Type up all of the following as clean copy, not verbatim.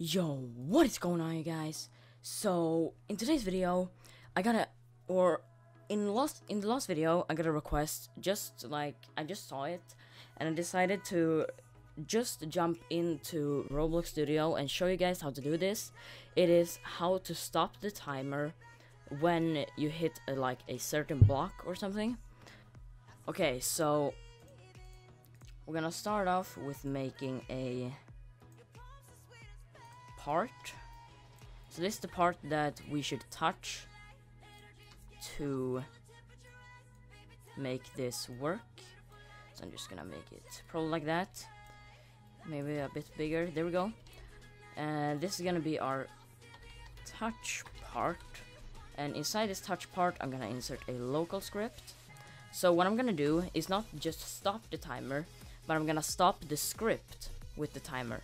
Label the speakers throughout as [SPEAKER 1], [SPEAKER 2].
[SPEAKER 1] Yo, what is going on, you guys? So in today's video, in the last video, I got a request. Just like I just saw it, and I decided to just jump into Roblox Studio and show you guys how to do this. It is how to stop the timer when you hit like a certain block or something. Okay, so we're gonna start off with making a part. So this is the part that we should touch to make this work. So I'm just gonna make it probably like that, maybe a bit bigger. There we go. And this is gonna be our touch part, and inside this touch part I'm gonna insert a local script. So what I'm gonna do is not just stop the timer, but I'm gonna stop the script with the timer.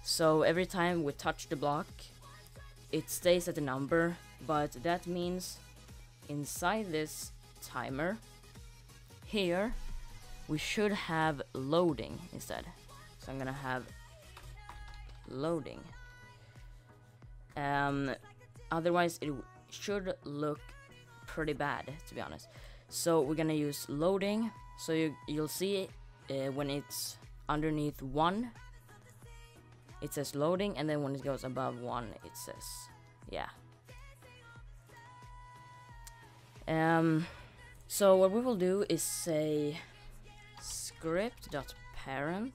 [SPEAKER 1] So every time we touch the block, it stays at a number, but that means inside this timer here we should have loading instead. So I'm gonna have loading. Otherwise it should look pretty bad, to be honest. So we're gonna use loading. So you'll see when it's underneath 1 it says loading, and then when it goes above 1 it says yeah. So what we will do is say script.parent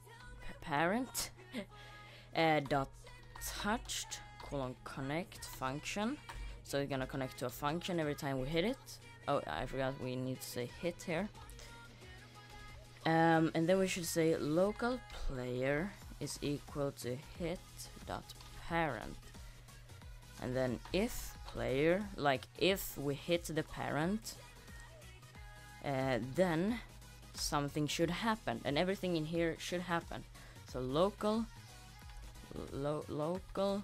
[SPEAKER 1] dot touched connect function. So it's gonna connect to a function every time we hit it. Oh, I forgot we need to say hit here. And then we should say local player is equal to hit.parent, and then if player, like if we hit the parent, then something should happen, and everything in here should happen. So local local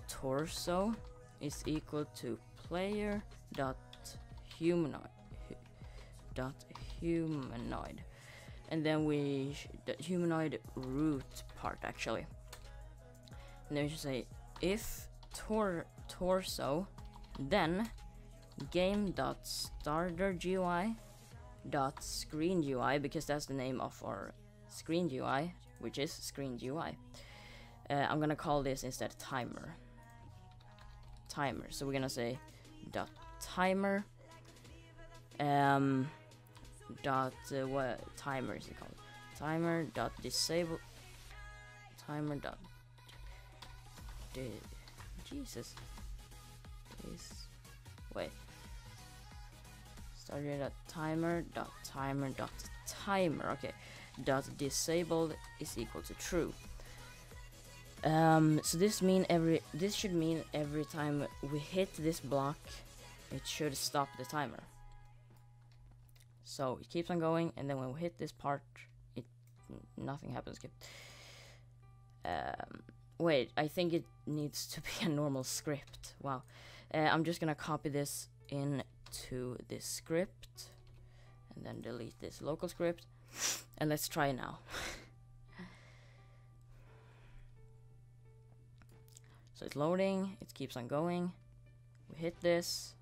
[SPEAKER 1] torso is equal to player dot humanoid, and then the humanoid root part actually. And then we should say if torso, then game.starter.GUI.screen GUI, because that's the name of our screen GUI, which is screen GUI. I'm gonna call this instead timer. So we're gonna say dot timer. What timer is it called? Timer dot disable. Timer dot Jesus. Wait. Started at timer dot timer dot timer. Okay. Dot disabled is equal to true. So this should mean every time we hit this block, it should stop the timer. So it keeps on going, and then when we hit this part, nothing happens. Wait, I think it needs to be a normal script. Wow. I'm just gonna copy this into this script, and then delete this local script, and let's try now. So it's loading, it keeps on going. We hit this.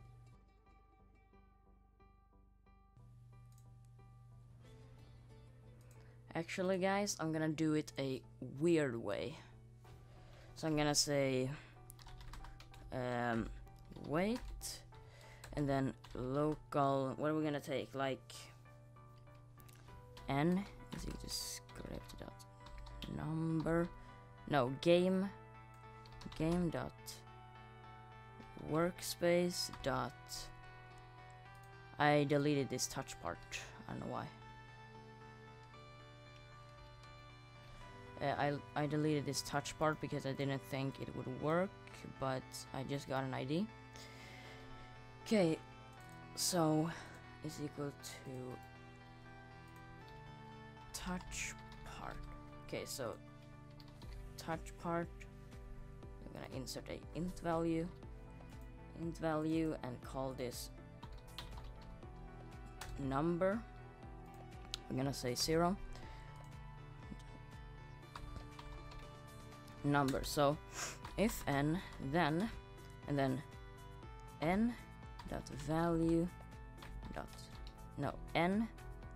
[SPEAKER 1] Actually, guys, I'm gonna do it a weird way. So I'm gonna say wait, and then local. What are we gonna take? Like n is equal to script dot number. No, game dot workspace dot. I deleted this touch part. I don't know why. I deleted this touch part because I didn't think it would work, but I just got an ID. Okay, so is equal to touch part. Okay, so touch part. I'm gonna insert a int value, and call this number. I'm gonna say 0. number. So if n, then, and then n dot value dot, no, n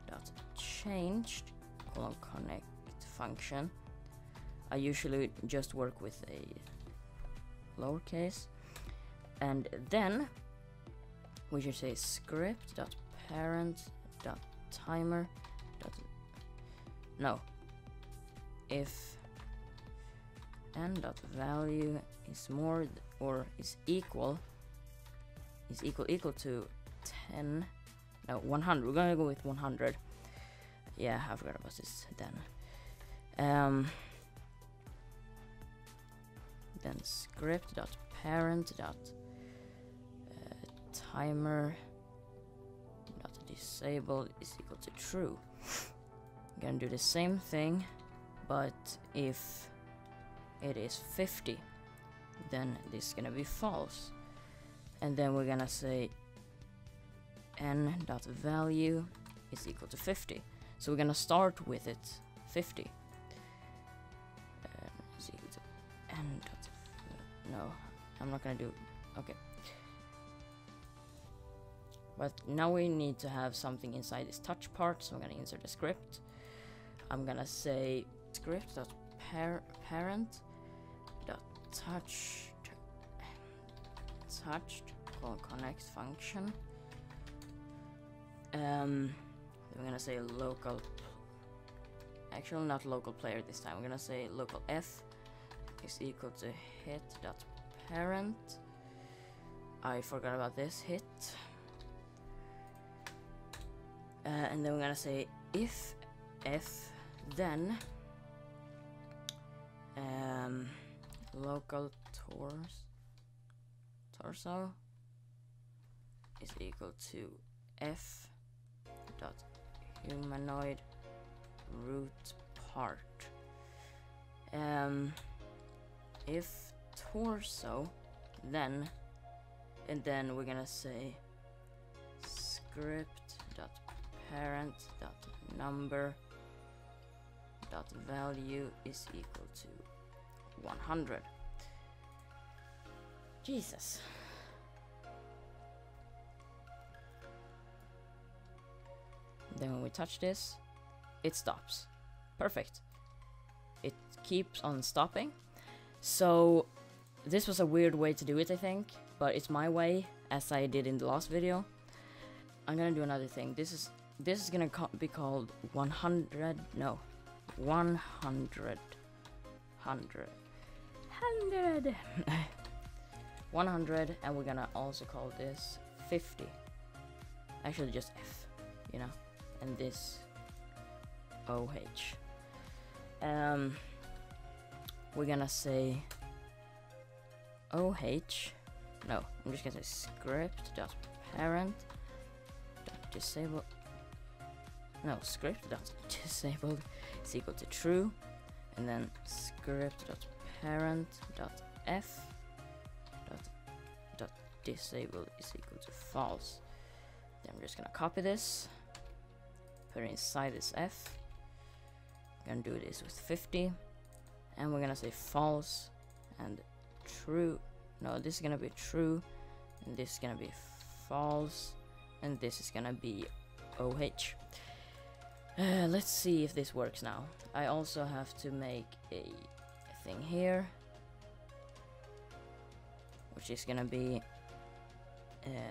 [SPEAKER 1] dot changed colon connect function. I usually just work with a lowercase, and then we should say script dot parent dot timer dot, no, if n dot value is more or is equal to 10, no, 100. We're gonna go with 100. Yeah, I forgot about this then. Then script dot parent dot timer dot disable is equal to true. I'm gonna do the same thing, but if it is 50, then this is gonna be false. And then we're gonna say n dot value is equal to 50. So we're gonna start with it 50. Is equal to n dot, no, I'm not gonna do, okay. But now we need to have something inside this touch part, so I'm gonna insert a script. I'm gonna say script dot parent dot touched colon connect function. We're gonna say local, actually not local player this time. We're gonna say local f is equal to hit dot parent. I forgot about this, hit. And then we're gonna say if f, then local torso is equal to f dot humanoid root part. If torso, then, and then we're gonna say script dot parent dot number dot value is equal to 100. Jesus. Then when we touch this, it stops. Perfect. It keeps on stopping. So this was a weird way to do it, I think, but it's my way, as I did in the last video. I'm gonna do another thing. This is gonna be called 100, no, 100 100, and we're gonna also call this 50. Actually just F, you know, and this OH. We're gonna say OH, no, I'm just gonna say script dot parent dot disable, no, script dot disabled is equal to true, and then script dot parent dot f dot disabled is equal to false. Then I'm just gonna copy this, put it inside this f. I'm gonna do this with 50, and we're gonna say false and true. No, this is gonna be true, and this is gonna be false, and this is gonna be OH. Let's see if this works now. I also have to make a thing here, which is gonna be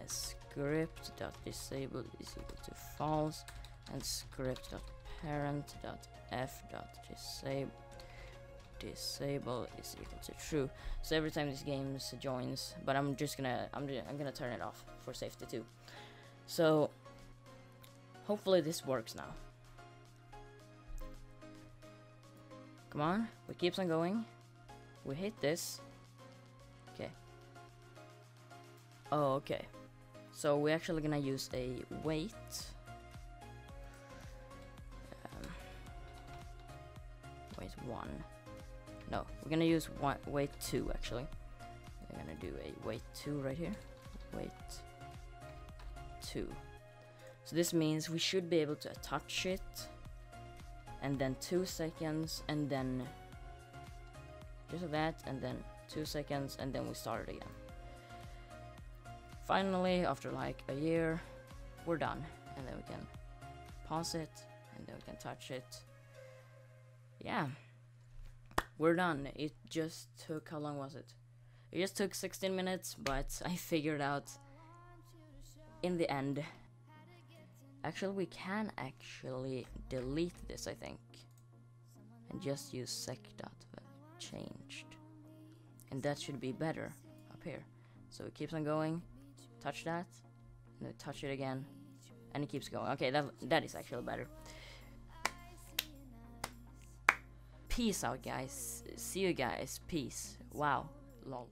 [SPEAKER 1] script.disable is equal to false, and script.parent.f.disable is equal to true. So every time this game joins, but I'm gonna turn it off for safety too. So hopefully this works now. Come on, we keeps on going. We hit this. Okay. Oh, okay. So we're actually gonna use a wait. Wait 1. No, we're gonna use wait 2 actually. We're gonna do a wait 2 right here. Wait 2. So this means we should be able to touch it, and then 2 seconds, and then just like that, and then 2 seconds, and then we start it again. Finally, after like a year, we're done, and then we can pause it, and then we can touch it. Yeah, we're done. It just took, how long was it? It just took 16 minutes, but I figured out in the end. Actually, we can actually delete this, I think, and just use sec.changed, and that should be better up here. So it keeps on going, touch that, and then touch it again, and it keeps going. Okay, that is actually better. Peace out, guys. See you guys. Peace. Wow. Lol.